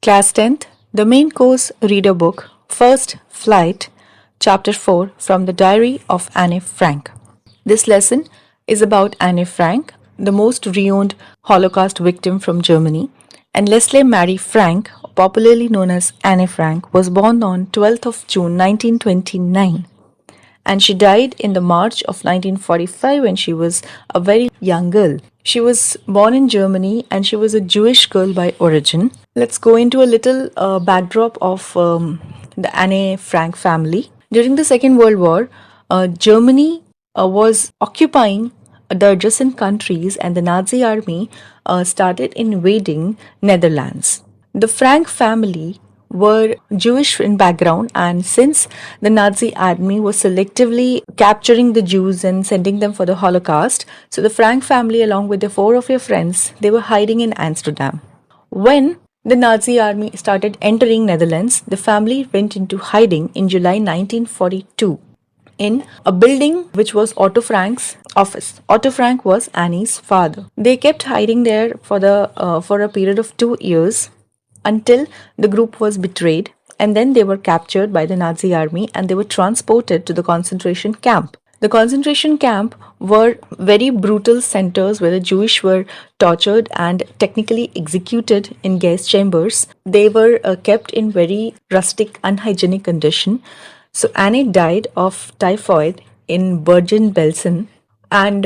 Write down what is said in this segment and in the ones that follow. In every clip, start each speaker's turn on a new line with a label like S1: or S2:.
S1: Class 10th, the main course reader book, First Flight, Chapter 4 from the Diary of Anne Frank. This lesson is about Anne Frank, the most renowned Holocaust victim from Germany, and Leslie Mary Frank, popularly known as Anne Frank, was born on 12th of June 1929 and she died in the March of 1945 when she was a very young girl. She was born in Germany and she was a Jewish girl by origin. Let's go into a little backdrop of the Anne Frank family. During the Second World War, Germany was occupying the adjacent countries and the Nazi army started invading Netherlands. The Frank family were Jewish in background, and since the Nazi army was selectively capturing the Jews and sending them for the Holocaust, so the Frank family, along with the four of their friends, they were hiding in Amsterdam. When the Nazi army started entering Netherlands, the family went into hiding in July 1942 in a building which was Otto Frank's office. Otto Frank was Annie's father. They kept hiding there for a period of 2 years until the group was betrayed, and then they were captured by the Nazi army and they were transported to the concentration camp. The concentration camp were very brutal centers where the Jewish were tortured and technically executed in gas chambers. They were kept in very rustic, unhygienic condition. So Annie died of typhoid in Bergen-Belsen, and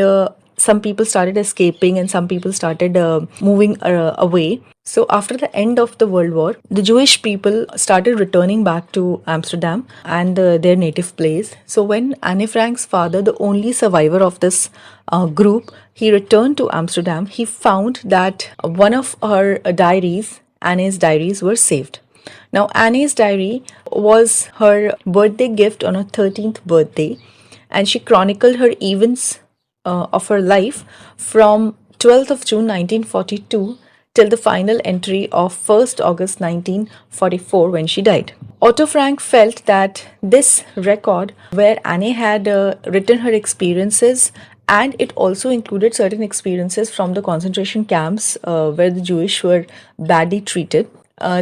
S1: some people started escaping and some people started moving away. So after the end of the World War, the Jewish people started returning back to Amsterdam and their native place. So when Anne Frank's father, the only survivor of this group, he returned to Amsterdam, he found that one of her diaries, Anne's diaries, were saved. Now, Annie's diary was her birthday gift on her 13th birthday, and she chronicled her events of her life from 12th of June 1942 till the final entry of 1st August 1944 when she died. Otto Frank felt that this record, where Annie had written her experiences, and it also included certain experiences from the concentration camps where the Jewish were badly treated.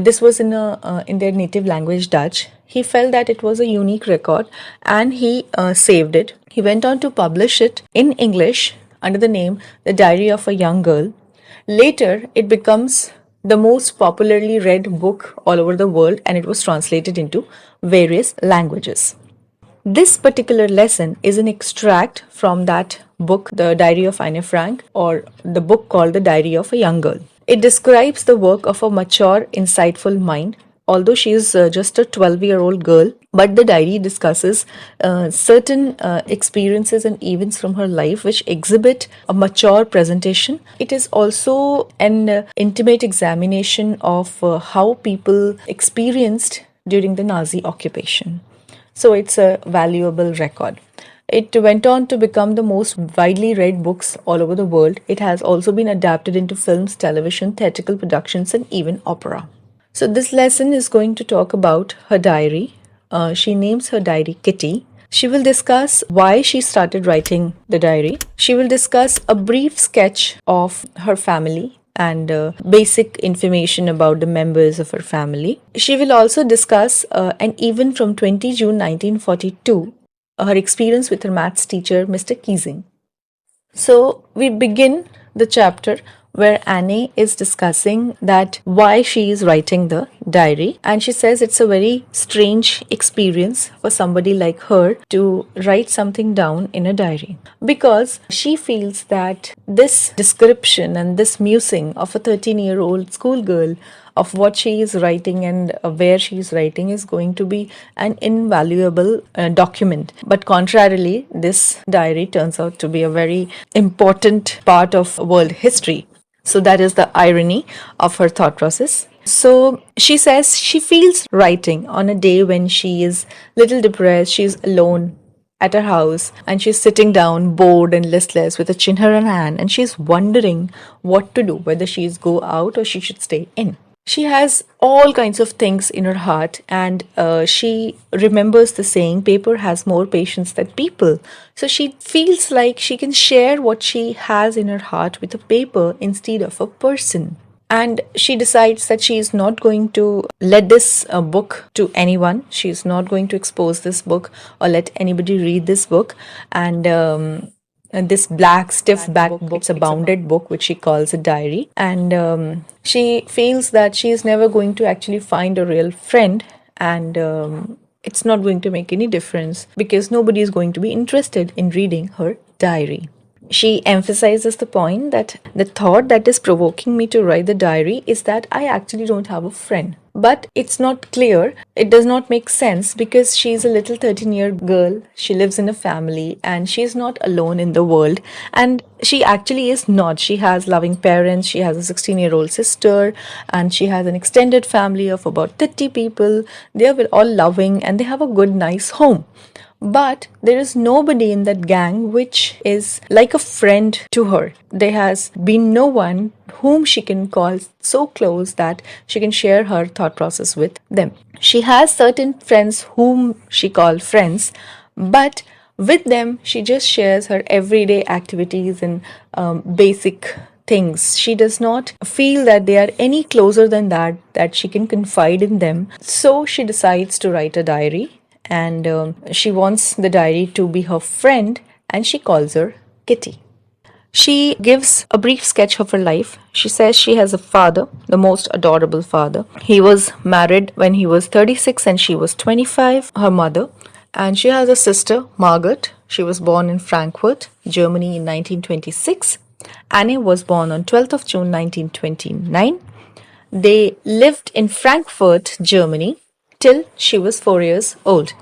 S1: This was in their native language, Dutch. He felt that it was a unique record and he saved it. He went on to publish it in English under the name The Diary of a Young Girl. Later, it becomes the most popularly read book all over the world and it was translated into various languages. This particular lesson is an extract from that book, The Diary of Anne Frank, or the book called The Diary of a Young Girl. It describes the work of a mature, insightful mind, although she is just a 12-year-old girl, but the diary discusses certain experiences and events from her life which exhibit a mature presentation. It is also an intimate examination of how people experienced during the Nazi occupation. So it's a valuable record. It went on to become the most widely read books all over the world. It has also been adapted into films, television, theatrical productions, and even opera. So this lesson is going to talk about her diary. She names her diary Kitty. She will discuss why she started writing the diary. She will discuss a brief sketch of her family and basic information about the members of her family. She will also discuss an event from 20 June 1942, her experience with her maths teacher, Mr. Keesing. So we begin the chapter where Annie is discussing that why she is writing the diary, and she says it's a very strange experience for somebody like her to write something down in a diary, because she feels that this description and this musing of a 13-year-old schoolgirl of what she is writing and where she is writing is going to be an invaluable document. But contrarily, this diary turns out to be a very important part of world history. So that is the irony of her thought process. So she says she feels writing on a day when she is little depressed, she's alone at her house and she's sitting down bored and listless with a chin in her hand, and she's wondering what to do, whether she's go out or she should stay in. She has all kinds of things in her heart, and she remembers the saying, paper has more patience than people. So she feels like she can share what she has in her heart with a paper instead of a person. And she decides that she is not going to let this book to anyone. She is not going to expose this book or let anybody read this book. And this black stiff back book, it's a bounded book which she calls a diary. And she feels that she is never going to actually find a real friend. And it's not going to make any difference because nobody is going to be interested in reading her diary. She emphasizes the point that the thought that is provoking me to write the diary is that I actually don't have a friend. But it's not clear. It does not make sense because she's a little 13-year girl. She lives in a family and she's not alone in the world. And she actually is not. She has loving parents. She has a 16-year-old sister and she has an extended family of about 30 people. They are all loving and they have a good, nice home. But there is nobody in that gang which is like a friend to her. There has been no one whom she can call so close that she can share her thought process with them. She has certain friends whom she calls friends, but with them she just shares her everyday activities and basic things. She does not feel that they are any closer than that she can confide in them. So she decides to write a diary and she wants the diary to be her friend and she calls her Kitty. She gives a brief sketch of her life. She says she has a father, the most adorable father. He was married when he was 36 and she was 25, her mother. And she has a sister, Margaret. She was born in Frankfurt, Germany in 1926. Anne was born on 12th of June 1929. They lived in Frankfurt, Germany till she was 4 years old.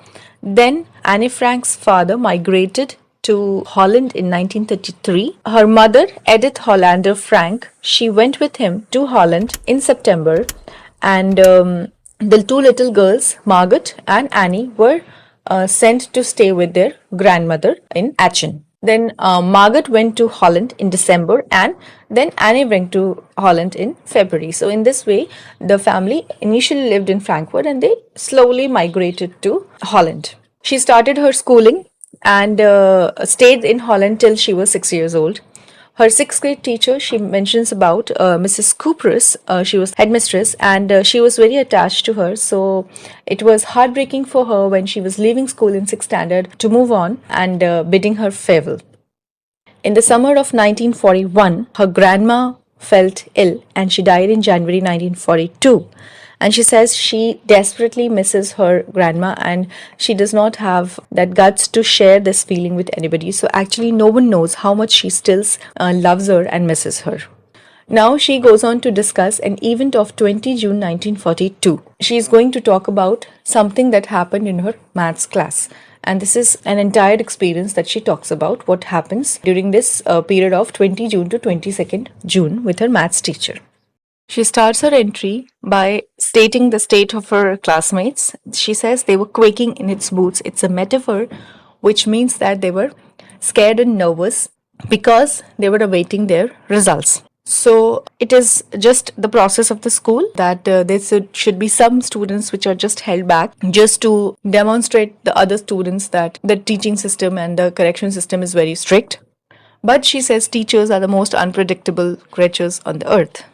S1: Then Anne Frank's father migrated to Holland in 1933. Her mother, Edith Hollander Frank, she went with him to Holland in September, and the two little girls, Margaret and Annie, were sent to stay with their grandmother in Aachen. Then Margaret went to Holland in December and then Annie went to Holland in February. So in this way, the family initially lived in Frankfurt and they slowly migrated to Holland. She started her schooling and stayed in Holland till she was 6 years old. Her sixth grade teacher, she mentions about Mrs. Cooper's. She was headmistress and she was very attached to her. So it was heartbreaking for her when she was leaving school in sixth standard to move on and bidding her farewell. In the summer of 1941, her grandma felt ill and she died in January 1942. And she says she desperately misses her grandma and she does not have that guts to share this feeling with anybody. So actually no one knows how much she still loves her and misses her. Now she goes on to discuss an event of 20 June 1942. She is going to talk about something that happened in her maths class. And this is an entire experience that she talks about what happens during this period of 20 June to 22nd June with her maths teacher. She starts her entry by stating the state of her classmates. She says they were quaking in its boots. It's a metaphor, which means that they were scared and nervous because they were awaiting their results. So it is just the process of the school that there should be some students which are just held back just to demonstrate the other students that the teaching system and the correction system is very strict. But she says teachers are the most unpredictable creatures on the earth.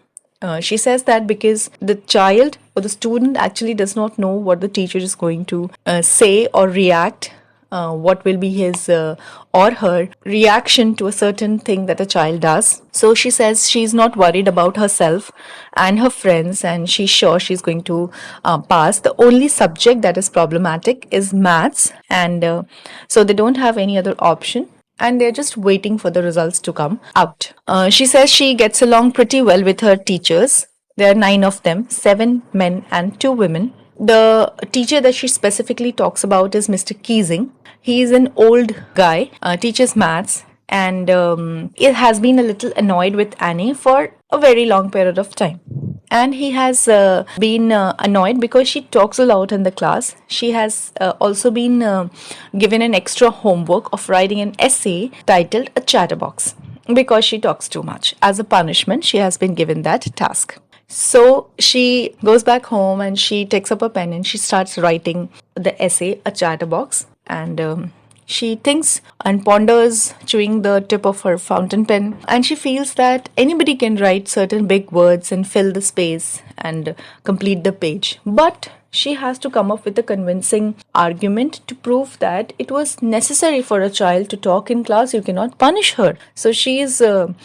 S1: She says that because the child or the student actually does not know what the teacher is going to say or react, what will be his or her reaction to a certain thing that a child does. So she says she's not worried about herself and her friends and she's sure she's going to pass. The only subject that is problematic is maths, and so they don't have any other option and they're just waiting for the results to come out. She says she gets along pretty well with her teachers. There are 9 of them, 7 men and 2 women. The teacher that she specifically talks about is Mr. Keesing. He is an old guy, teaches maths, and it has been a little annoyed with Annie for a very long period of time. And he has been annoyed because she talks a lot in the class. She has also been given an extra homework of writing an essay titled A Chatterbox because she talks too much. As a punishment, she has been given that task. So she goes back home and she takes up a pen and she starts writing the essay, A Chatterbox. And She thinks and ponders, chewing the tip of her fountain pen, and she feels that anybody can write certain big words and fill the space and complete the page. But she has to come up with a convincing argument to prove that it was necessary for a child to talk in class. You cannot punish her. So she has a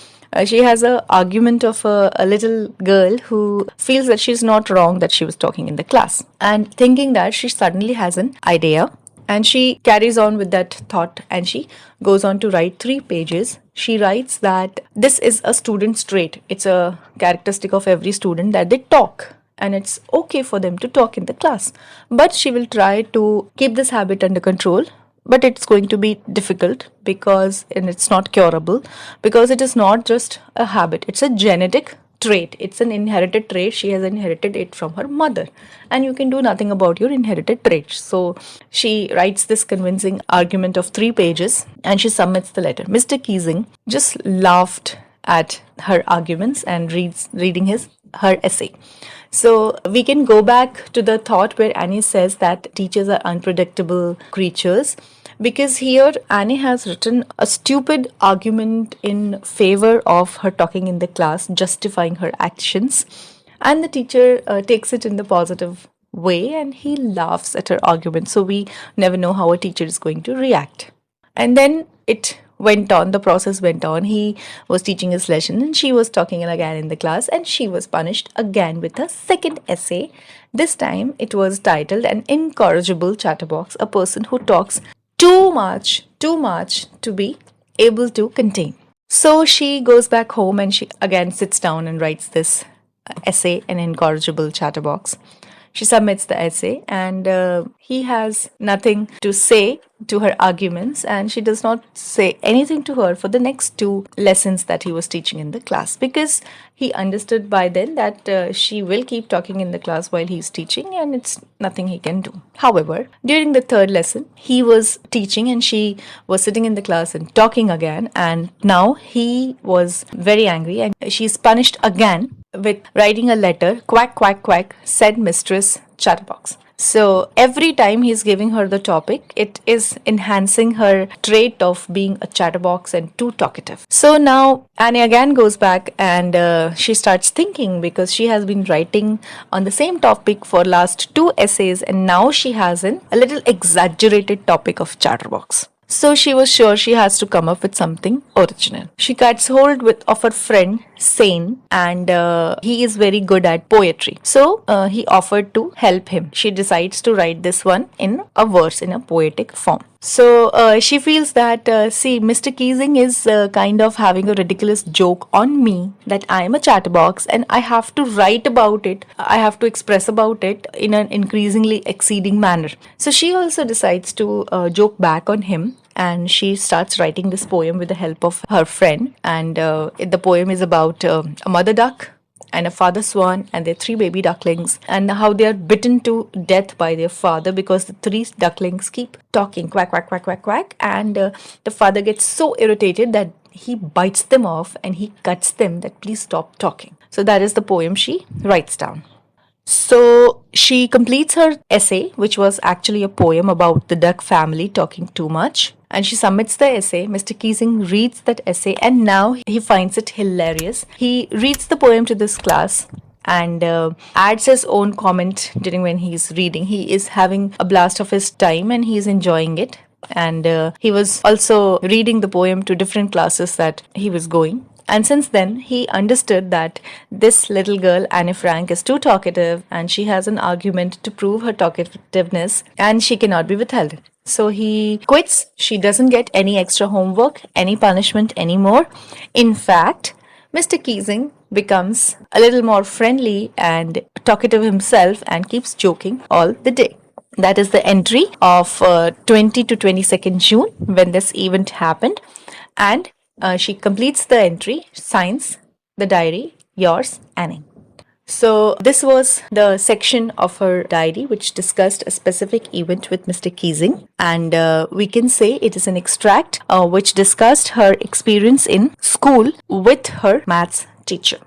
S1: argument of a little girl who feels that she's not wrong that she was talking in the class, and thinking that she suddenly has an idea, and she carries on with that thought and she goes on to write 3 pages. She writes that this is a student's trait. It's a characteristic of every student that they talk, and it's okay for them to talk in the class. But she will try to keep this habit under control. But it's going to be difficult because, and it's not curable, because it is not just a habit, it's a genetic trait. It's an inherited trait. She has inherited it from her mother, and you can do nothing about your inherited traits. So she writes this convincing argument of 3 pages and she submits the letter. Mr. Keesing just laughed at her arguments and reading her essay. So we can go back to the thought where Annie says that teachers are unpredictable creatures, because here Annie has written a stupid argument in favor of her talking in the class, justifying her actions, and the teacher takes it in the positive way and he laughs at her argument. So we never know how a teacher is going to react. And then it went on, the process went on. He was teaching his lesson and she was talking again in the class, and she was punished again with a second essay. This time it was titled An Incorrigible Chatterbox, a person who talks too much to be able to contain. So she goes back home and she again sits down and writes this essay, An Incorrigible Chatterbox. She submits the essay, and he has nothing to say to her arguments, and she does not say anything to her for the next 2 lessons that he was teaching in the class, because he understood by then that she will keep talking in the class while he's teaching, and it's nothing he can do. However, during the 3rd lesson, he was teaching and she was sitting in the class and talking again, and now he was very angry and she's punished again with writing a letter, quack, quack, quack, said Mistress Chatterbox. So every time he's giving her the topic, it is enhancing her trait of being a chatterbox and too talkative. So now Annie again goes back and she starts thinking, because she has been writing on the same topic for last 2 essays, and now she has a little exaggerated topic of chatterbox. So she was sure she has to come up with something original. She gets hold of her friend Sane, and he is very good at poetry. So he offered to help him. She decides to write this one in a verse, in a poetic form. So she feels that, see, Mr. Keesing is kind of having a ridiculous joke on me that I am a chatterbox and I have to write about it. I have to express about it in an increasingly exceeding manner. So she also decides to joke back on him, and she starts writing this poem with the help of her friend. And the poem is about a mother duck and a father swan and their 3 baby ducklings, and how they are bitten to death by their father because the 3 ducklings keep talking quack, quack, quack, quack, quack, and the father gets so irritated that he bites them off and he cuts them that please stop talking. So that is the poem she writes down. So she completes her essay, which was actually a poem about the duck family talking too much, and she submits the essay. Mr. Keesing reads that essay, and now he finds it hilarious. He reads the poem to this class and adds his own comment during when he's reading. He is having a blast of his time and he's enjoying it. And he was also reading the poem to different classes that he was going. And since then, he understood that this little girl, Annie Frank, is too talkative and she has an argument to prove her talkativeness and she cannot be withheld. So he quits. She doesn't get any extra homework, any punishment anymore. In fact, Mr. Keesing becomes a little more friendly and talkative himself and keeps joking all the day. That is the entry of 20 to 22nd June when this event happened. And she completes the entry, signs the diary, yours, Annie. So this was the section of her diary which discussed a specific event with Mr. Keesing, and we can say it is an extract which discussed her experience in school with her maths teacher.